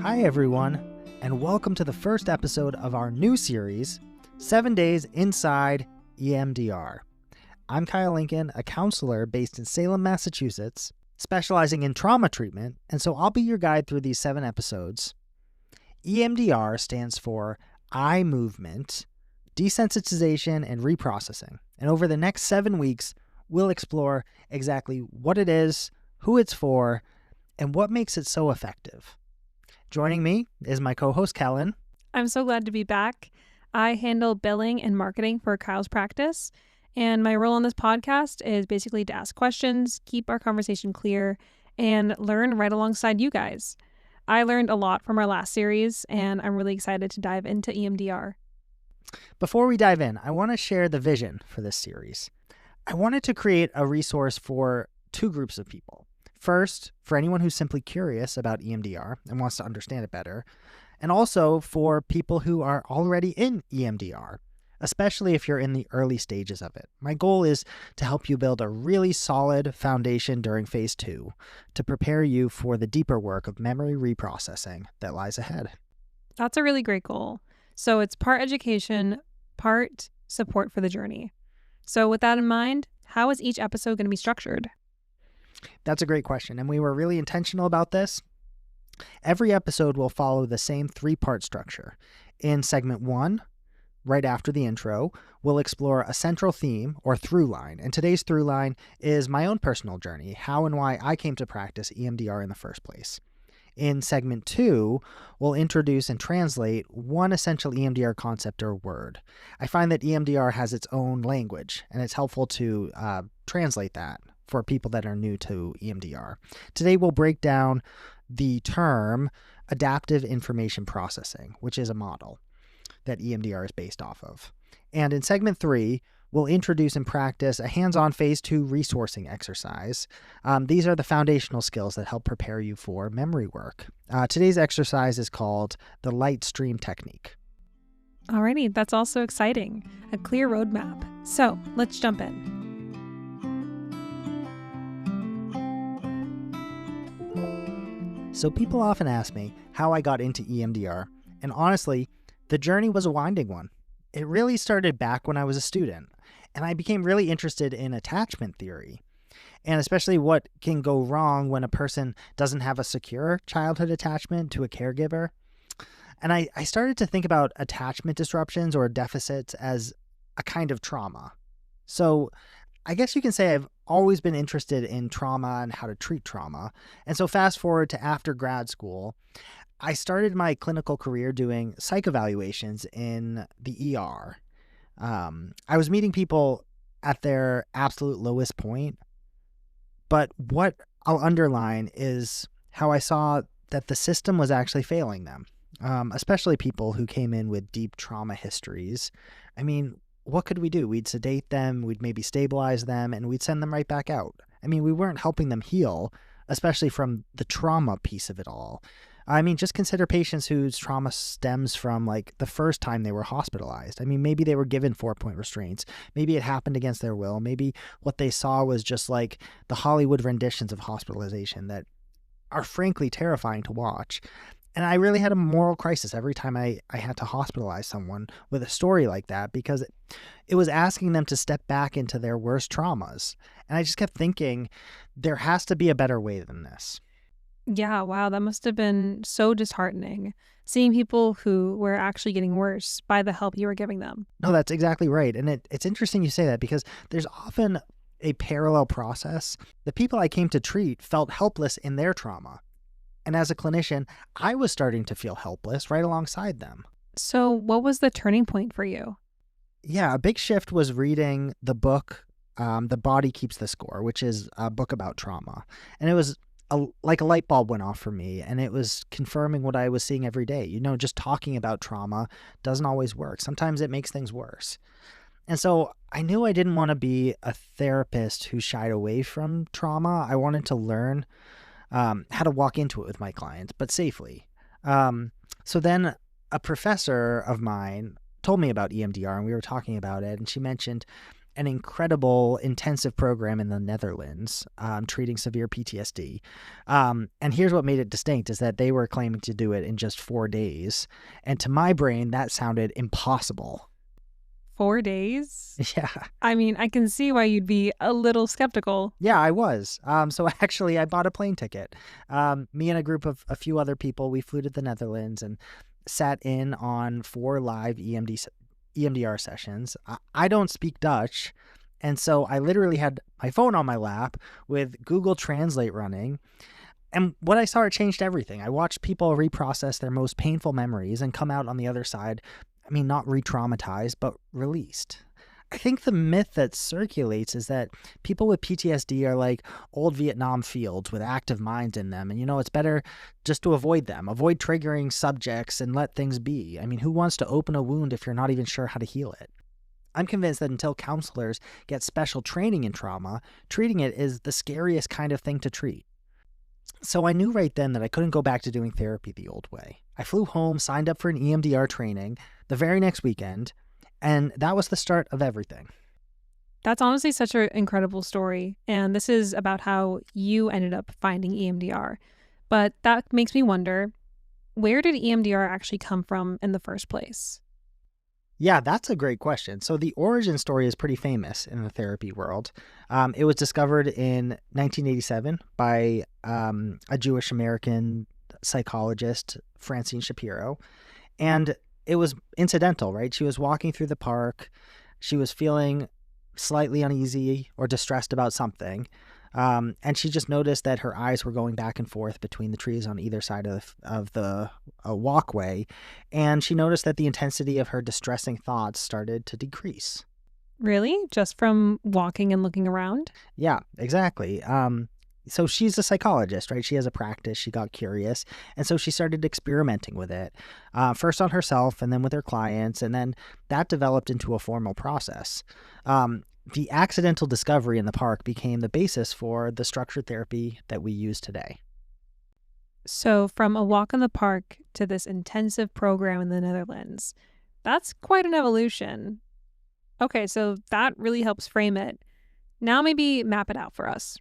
Hi everyone, and welcome to the first episode of our new series, 7 Days Inside EMDR. I'm Kyle Lincoln, a counselor based in Salem, Massachusetts, specializing in trauma treatment, and so I'll be your guide through these 7 episodes. EMDR stands for eye movement, desensitization, and reprocessing. And over the next 7 weeks, we'll explore exactly what it is, who it's for, and what makes it so effective. Joining me is my co-host, Kellyn. I'm so glad to be back. I handle billing and marketing for Kyle's practice, and my role on this podcast is basically to ask questions, keep our conversation clear, and learn right alongside you guys. I learned a lot from our last series, and I'm really excited to dive into EMDR. Before we dive in, I want to share the vision for this series. I wanted to create a resource for 2 groups of people. First, for anyone who's simply curious about EMDR and wants to understand it better, and also for people who are already in EMDR, especially if you're in the early stages of it. My goal is to help you build a really solid foundation during phase 2 to prepare you for the deeper work of memory reprocessing that lies ahead. That's a really great goal. So it's part education, part support for the journey. So with that in mind, how is each episode going to be structured? That's a great question, and we were really intentional about this. Every episode will follow the same 3-part structure. In segment 1, right after the intro, we'll explore a central theme or through line, and today's through line is my own personal journey, how and why I came to practice EMDR in the first place. In segment 2, we'll introduce and translate one essential EMDR concept or word. I find that EMDR has its own language, and it's helpful to translate that for people that are new to EMDR. Today, we'll break down the term adaptive information processing, which is a model that EMDR is based off of. And in segment 3, we'll introduce and practice a hands-on phase 2 resourcing exercise. These are the foundational skills that help prepare you for memory work. Today's exercise is called the light stream technique. Alrighty, that's also exciting. A clear roadmap. So let's jump in. So people often ask me how I got into EMDR, and honestly, the journey was a winding one. It really started back when I was a student, and I became really interested in attachment theory, and especially what can go wrong when a person doesn't have a secure childhood attachment to a caregiver. And I started to think about attachment disruptions or deficits as a kind of trauma. So I guess you can say I've always been interested in trauma and how to treat trauma. And so fast forward to after grad school, I started my clinical career doing psych evaluations in the ER. I was meeting people at their absolute lowest point. But what I'll underline is how I saw that the system was actually failing them, especially people who came in with deep trauma histories. I mean, what could we do? We'd sedate them, we'd maybe stabilize them, and we'd send them right back out. I mean, we weren't helping them heal, especially from the trauma piece of it all. I mean, just consider patients whose trauma stems from like the first time they were hospitalized. I mean, maybe they were given 4-point restraints. Maybe it happened against their will. Maybe what they saw was just like the Hollywood renditions of hospitalization that are frankly terrifying to watch. And I really had a moral crisis every time I had to hospitalize someone with a story like that, because it was asking them to step back into their worst traumas. And I just kept thinking, there has to be a better way than this. Yeah, wow, that must have been so disheartening, seeing people who were actually getting worse by the help you were giving them. No, that's exactly right. And it's interesting you say that, because there's often a parallel process. The people I came to treat felt helpless in their trauma. And as a clinician, I was starting to feel helpless right alongside them. So what was the turning point for you? Yeah, a big shift was reading the book, The Body Keeps the Score, which is a book about trauma. And it was like a light bulb went off for me, and it was confirming what I was seeing every day. You know, just talking about trauma doesn't always work. Sometimes it makes things worse. And so I knew I didn't want to be a therapist who shied away from trauma. I wanted to learn how to walk into it with my clients, but safely. So then a professor of mine told me about EMDR, and we were talking about it, and she mentioned an incredible intensive program in the Netherlands treating severe PTSD. And here's what made it distinct is that they were claiming to do it in just 4 days. And to my brain, that sounded impossible. 4 days? Yeah. I mean, I can see why you'd be a little skeptical. Yeah, I was. So actually, I bought a plane ticket. Me and a group of a few other people, we flew to the Netherlands and sat in on 4 live EMDR sessions. I don't speak Dutch, and so I literally had my phone on my lap with Google Translate running. And what I saw, it changed everything. I watched people reprocess their most painful memories and come out on the other side, I mean, not re-traumatized, but released. I think the myth that circulates is that people with PTSD are like old Vietnam fields with active minds in them. And, it's better just to avoid them, avoid triggering subjects and let things be. I mean, who wants to open a wound if you're not even sure how to heal it? I'm convinced that until counselors get special training in trauma, treating it is the scariest kind of thing to treat. So I knew right then that I couldn't go back to doing therapy the old way. I flew home, signed up for an EMDR training the very next weekend, and that was the start of everything. That's honestly such an incredible story. And this is about how you ended up finding EMDR. But that makes me wonder, where did EMDR actually come from in the first place? Yeah, that's a great question. So the origin story is pretty famous in the therapy world. It was discovered in 1987 by a Jewish American psychologist, Francine Shapiro. And it was incidental, right? She was walking through the park. She was feeling slightly uneasy or distressed about something. And she just noticed that her eyes were going back and forth between the trees on either side of the walkway. And she noticed that the intensity of her distressing thoughts started to decrease. Really? Just from walking and looking around? Yeah, exactly. So she's a psychologist, right? She has a practice. She got curious. And so she started experimenting with it, first on herself and then with her clients. And then that developed into a formal process. The accidental discovery in the park became the basis for the structured therapy that we use today. So from a walk in the park to this intensive program in the Netherlands, that's quite an evolution. Okay, so that really helps frame it. Now maybe map it out for us.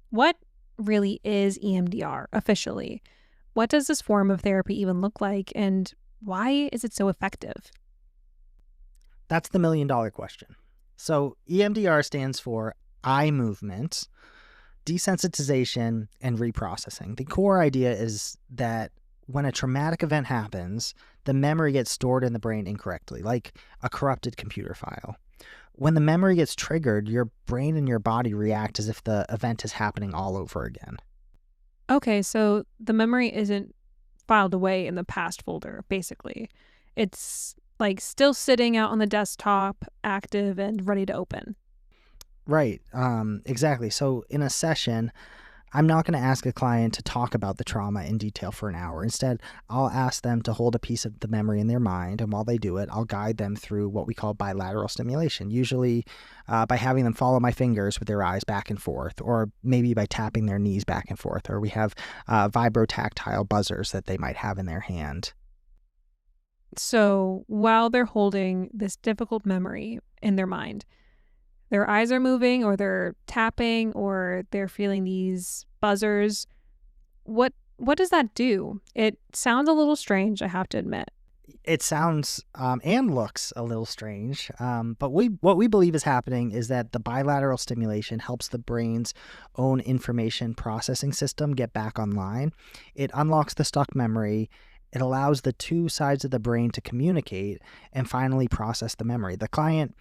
What really is EMDR officially? What does this form of therapy even look like, and why is it so effective? That's the million-dollar question. So EMDR stands for eye movement, desensitization, and reprocessing. The core idea is that when a traumatic event happens, the memory gets stored in the brain incorrectly, like a corrupted computer file. When the memory gets triggered, your brain and your body react as if the event is happening all over again. Okay, so the memory isn't filed away in the past folder, basically. It's like still sitting out on the desktop, active and ready to open. Right, exactly. So in a session, I'm not going to ask a client to talk about the trauma in detail for an hour. Instead, I'll ask them to hold a piece of the memory in their mind. And while they do it, I'll guide them through what we call bilateral stimulation, usually by having them follow my fingers with their eyes back and forth, or maybe by tapping their knees back and forth, or we have vibrotactile buzzers that they might have in their hand. So while they're holding this difficult memory in their mind, their eyes are moving or they're tapping or they're feeling these buzzers. What does that do? It sounds a little strange, I have to admit. It sounds and looks a little strange, but what we believe is happening is that the bilateral stimulation helps the brain's own information processing system get back online. It unlocks the stuck memory. It allows the two sides of the brain to communicate and finally process the memory. The client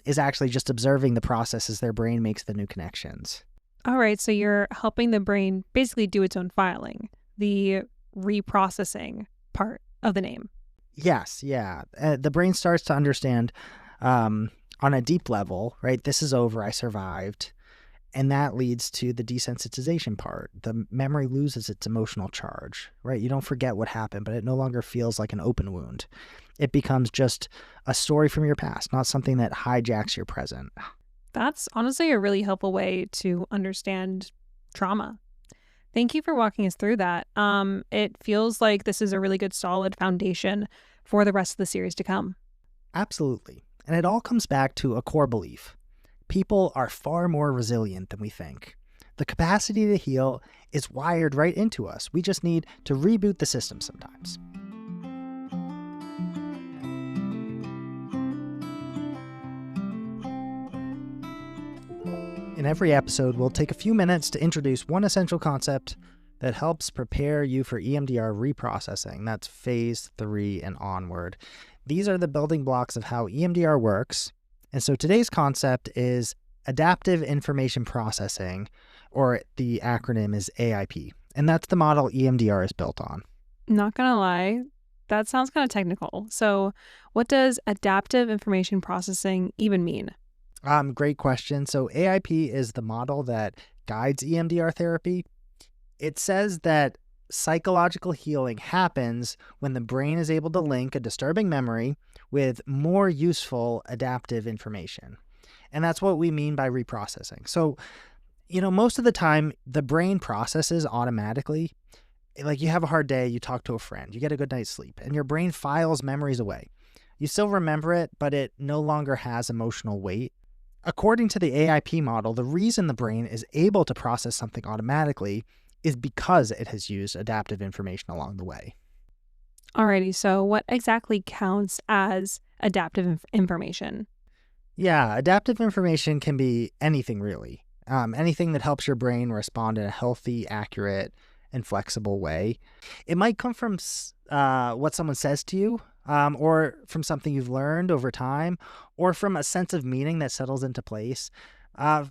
is actually just observing the process as their brain makes the new connections. All right, so you're helping the brain basically do its own filing, the reprocessing part of the name. Yes, yeah. The brain starts to understand on a deep level, right? This is over, I survived. And that leads to the desensitization part. The memory loses its emotional charge, right? You don't forget what happened, but it no longer feels like an open wound. It becomes just a story from your past, not something that hijacks your present. That's honestly a really helpful way to understand trauma. Thank you for walking us through that. It feels like this is a really good solid foundation for the rest of the series to come. Absolutely. And it all comes back to a core belief. People are far more resilient than we think. The capacity to heal is wired right into us. We just need to reboot the system sometimes. In every episode, we'll take a few minutes to introduce one essential concept that helps prepare you for EMDR reprocessing. That's phase 3 and onward. These are the building blocks of how EMDR works. And so today's concept is adaptive information processing, or the acronym is AIP. And that's the model EMDR is built on. Not gonna lie, that sounds kind of technical. So what does adaptive information processing even mean? Great question. So AIP is the model that guides EMDR therapy. It says that psychological healing happens when the brain is able to link a disturbing memory with more useful adaptive information. And that's what we mean by reprocessing. So, most of the time, the brain processes automatically. Like, you have a hard day, you talk to a friend, you get a good night's sleep, and your brain files memories away. You still remember it, but it no longer has emotional weight. According to the AIP model, the reason the brain is able to process something automatically is because it has used adaptive information along the way. Alrighty, so what exactly counts as adaptive information? Yeah, adaptive information can be anything really. Anything that helps your brain respond in a healthy, accurate, and flexible way. It might come from what someone says to you, or from something you've learned over time, or from a sense of meaning that settles into place.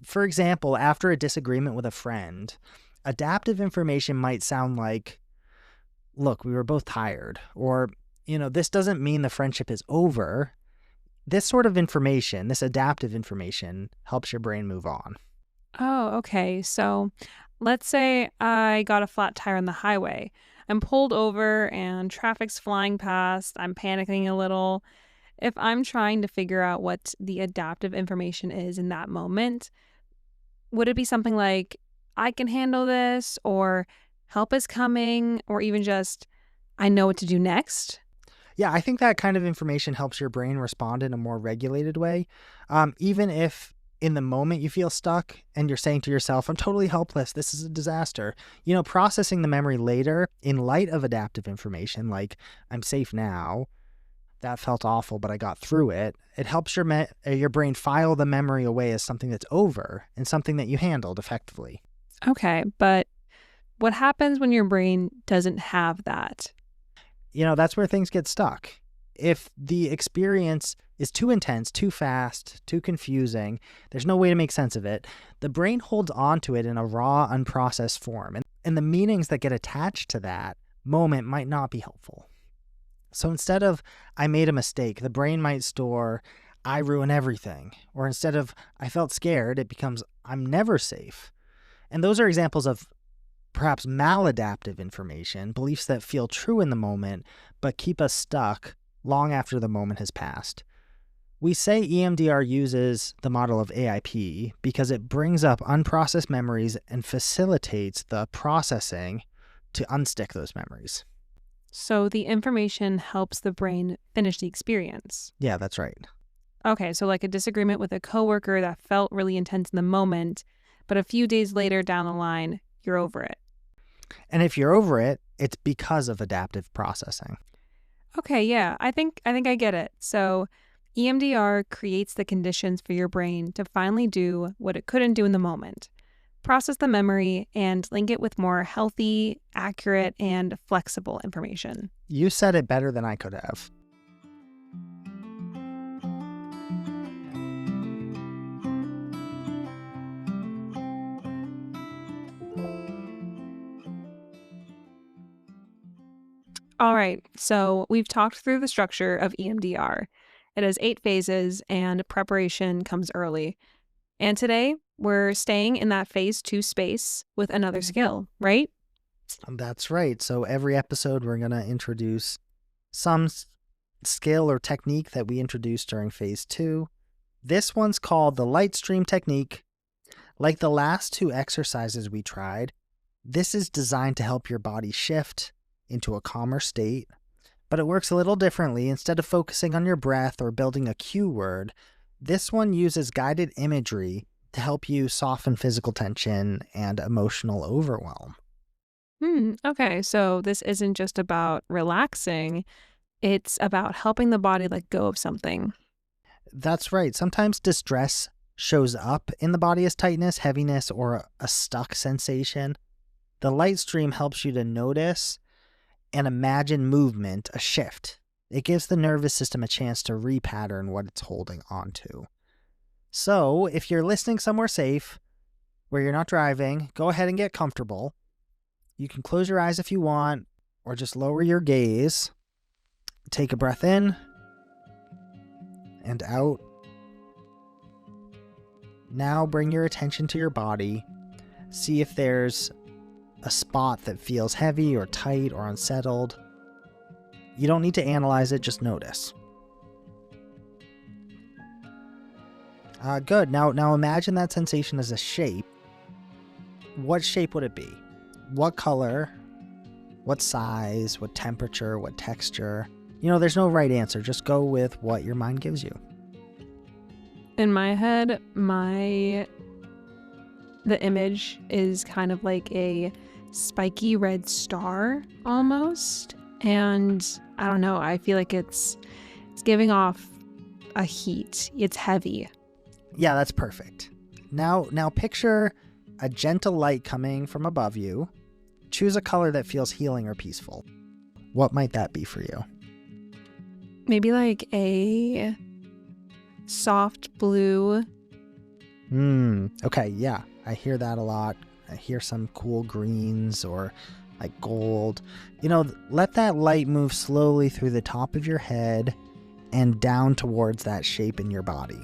For example, after a disagreement with a friend, adaptive information might sound like, look, we were both tired, or, this doesn't mean the friendship is over. This sort of information, this adaptive information, helps your brain move on. Oh, okay. So let's say I got a flat tire on the highway. I'm pulled over and traffic's flying past. I'm panicking a little. If I'm trying to figure out what the adaptive information is in that moment, would it be something like, I can handle this, or help is coming, or even just, I know what to do next? Yeah, I think that kind of information helps your brain respond in a more regulated way. Even if in the moment you feel stuck and you're saying to yourself, I'm totally helpless, this is a disaster. Processing the memory later in light of adaptive information, like I'm safe now, that felt awful, but I got through it. It helps your brain file the memory away as something that's over and something that you handled effectively. Okay, but what happens when your brain doesn't have that? That's where things get stuck. If the experience is too intense, too fast, too confusing, there's no way to make sense of it, the brain holds on to it in a raw, unprocessed form. And the meanings that get attached to that moment might not be helpful. So instead of, I made a mistake, the brain might store, I ruin everything. Or instead of, I felt scared, it becomes, I'm never safe. And those are examples of perhaps maladaptive information, beliefs that feel true in the moment, but keep us stuck long after the moment has passed. We say EMDR uses the model of AIP because it brings up unprocessed memories and facilitates the processing to unstick those memories. So the information helps the brain finish the experience. Yeah, that's right. Okay, so like a disagreement with a coworker that felt really intense in the moment, but a few days later down the line, you're over it. And if you're over it, it's because of adaptive processing. Okay, yeah, I think I get it. So EMDR creates the conditions for your brain to finally do what it couldn't do in the moment. Process the memory and link it with more healthy, accurate, and flexible information. You said it better than I could have. All right, so we've talked through the structure of EMDR. It has 8 phases, and preparation comes early. And today, we're staying in that phase 2 space with another skill, right? That's right. So every episode, we're going to introduce some skill or technique that we introduced during phase 2. This one's called the light stream technique. Like the last 2 exercises we tried, this is designed to help your body shift into a calmer state, but it works a little differently. Instead of focusing on your breath or building a cue word, This one uses guided imagery to help you soften physical tension and emotional overwhelm. Okay, so this isn't just about relaxing, it's about helping the body let go of something. That's right. Sometimes distress shows up in the body as tightness, heaviness, or a stuck sensation. The light stream helps you to notice and imagine movement, a shift. It gives the nervous system a chance to repattern what it's holding onto. So, if you're listening somewhere safe, where you're not driving, go ahead and get comfortable. You can close your eyes if you want, or just lower your gaze. Take a breath in and out. Now bring your attention to your body. See if there's a spot that feels heavy or tight or unsettled. You don't need to analyze it, just notice. Good. Now imagine that sensation as a shape. What shape would it be? What color? What size? What temperature? What texture? There's no right answer. Just go with what your mind gives you. In my head, the image is kind of like a spiky red star almost. And I don't know, I feel like it's giving off a heat. It's heavy. Yeah, that's perfect. Now picture a gentle light coming from above you. Choose a color that feels healing or peaceful. What might that be for you? Maybe like a soft blue. Okay, yeah. I hear that a lot. I hear some cool greens or like gold. Let that light move slowly through the top of your head and down towards that shape in your body.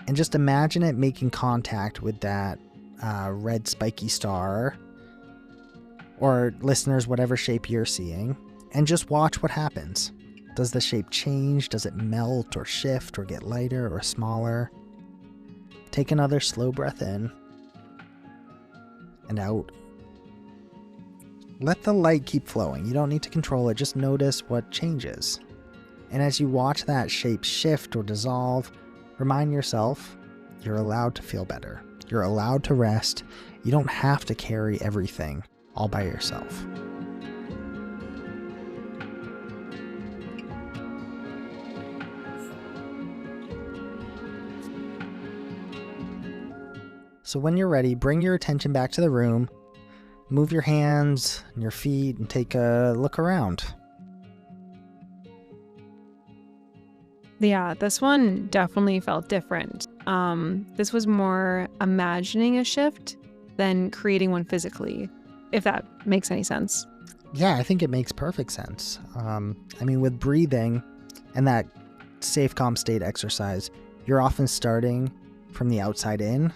And just imagine it making contact with that red spiky star, or listeners, whatever shape you're seeing, and just watch what happens. Does the shape change? Does it melt or shift or get lighter or smaller? Take another slow breath in and out. Let the light keep flowing. You don't need to control it. Just notice what changes. And as you watch that shape shift or dissolve, remind yourself you're allowed to feel better. You're allowed to rest. You don't have to carry everything all by yourself. So when you're ready, bring your attention back to the room. Move your hands and your feet and take a look around. Yeah, this one definitely felt different. This was more imagining a shift than creating one physically, if that makes any sense. Yeah, I think it makes perfect sense. With breathing and that safe, calm state exercise, you're often starting from the outside in,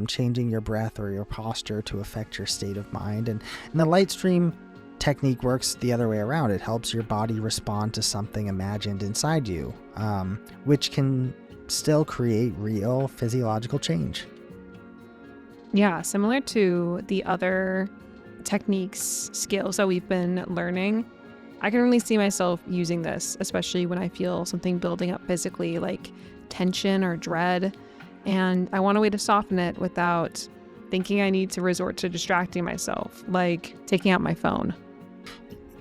changing your breath or your posture to affect your state of mind. And the light stream technique works the other way around. It helps your body respond to something imagined inside you, which can still create real physiological change. Yeah, similar to the other techniques, skills that we've been learning, I can really see myself using this, especially when I feel something building up physically, like tension or dread. And I want a way to soften it without thinking I need to resort to distracting myself, like taking out my phone.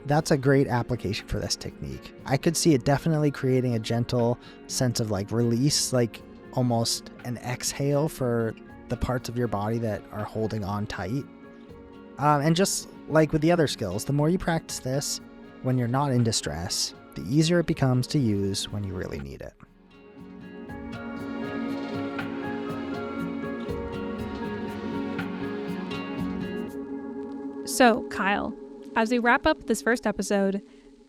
That's a great application for this technique. I could see it definitely creating a gentle sense of like release, like almost an exhale for the parts of your body that are holding on tight. And just like with the other skills, the more you practice this when you're not in distress, the easier it becomes to use when you really need it. So, Kyle, as we wrap up this first episode,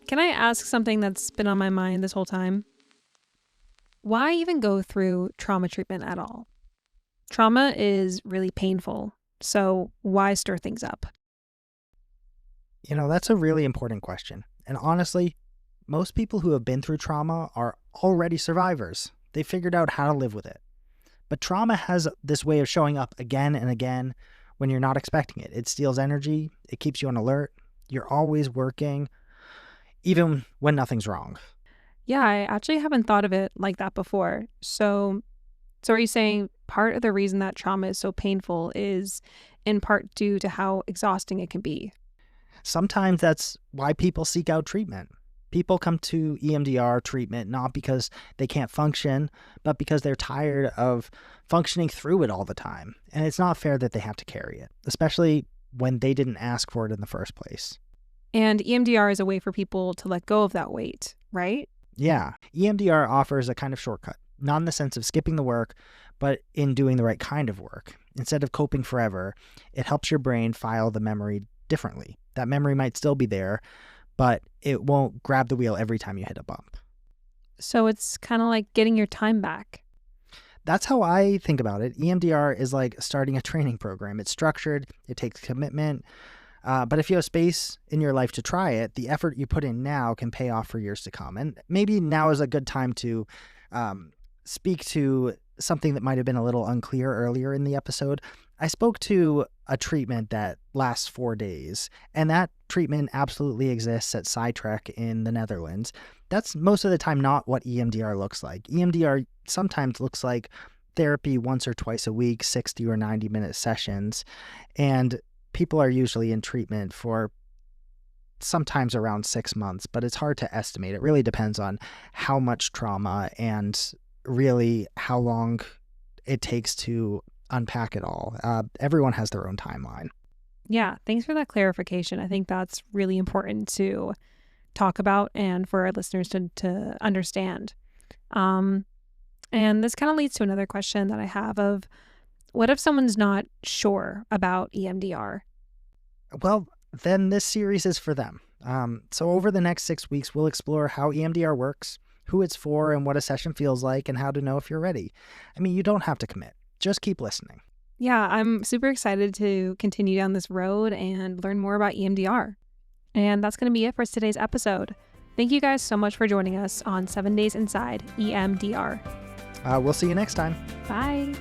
can I ask something that's been on my mind this whole time? Why even go through trauma treatment at all? Trauma is really painful, so why stir things up? That's a really important question. And honestly, most people who have been through trauma are already survivors. They figured out how to live with it. But trauma has this way of showing up again and again when you're not expecting it. It steals energy. It keeps you on alert. You're always working, even when nothing's wrong. Yeah, I actually haven't thought of it like that before. So are you saying part of the reason that trauma is so painful is in part due to how exhausting it can be? Sometimes that's why people seek out treatment. People come to EMDR treatment not because they can't function, but because they're tired of functioning through it all the time. And it's not fair that they have to carry it, especially when they didn't ask for it in the first place. And EMDR is a way for people to let go of that weight, right? Yeah, EMDR offers a kind of shortcut, not in the sense of skipping the work, but in doing the right kind of work. Instead of coping forever, it helps your brain file the memory differently. That memory might still be there, but it won't grab the wheel every time you hit a bump. So it's kind of like getting your time back. That's how I think about it. EMDR is like starting a training program. It's structured, it takes commitment, but if you have space in your life to try it, the effort you put in now can pay off for years to come. And maybe now is a good time to speak to something that might have been a little unclear earlier in the episode. I spoke to a treatment that lasts 4 days, and that treatment absolutely exists at Sidetrack in the Netherlands. That's most of the time not what EMDR looks like. EMDR sometimes looks like therapy once or twice a week, 60 or 90-minute sessions, and people are usually in treatment for sometimes around 6 months, but it's hard to estimate. It really depends on how much trauma and really how long it takes to unpack it all. Everyone has their own timeline. Yeah, thanks for that clarification. I think that's really important to talk about and for our listeners to understand. And this kind of leads to another question that I have of what if someone's not sure about EMDR? Well, then this series is for them. So over the next 6 weeks, we'll explore how EMDR works, who it's for, and what a session feels like, and how to know if you're ready. I mean, you don't have to commit. Just keep listening. Yeah, I'm super excited to continue down this road and learn more about EMDR. And that's going to be it for today's episode. Thank you guys so much for joining us on 7 Days Inside EMDR. We'll see you next time. Bye.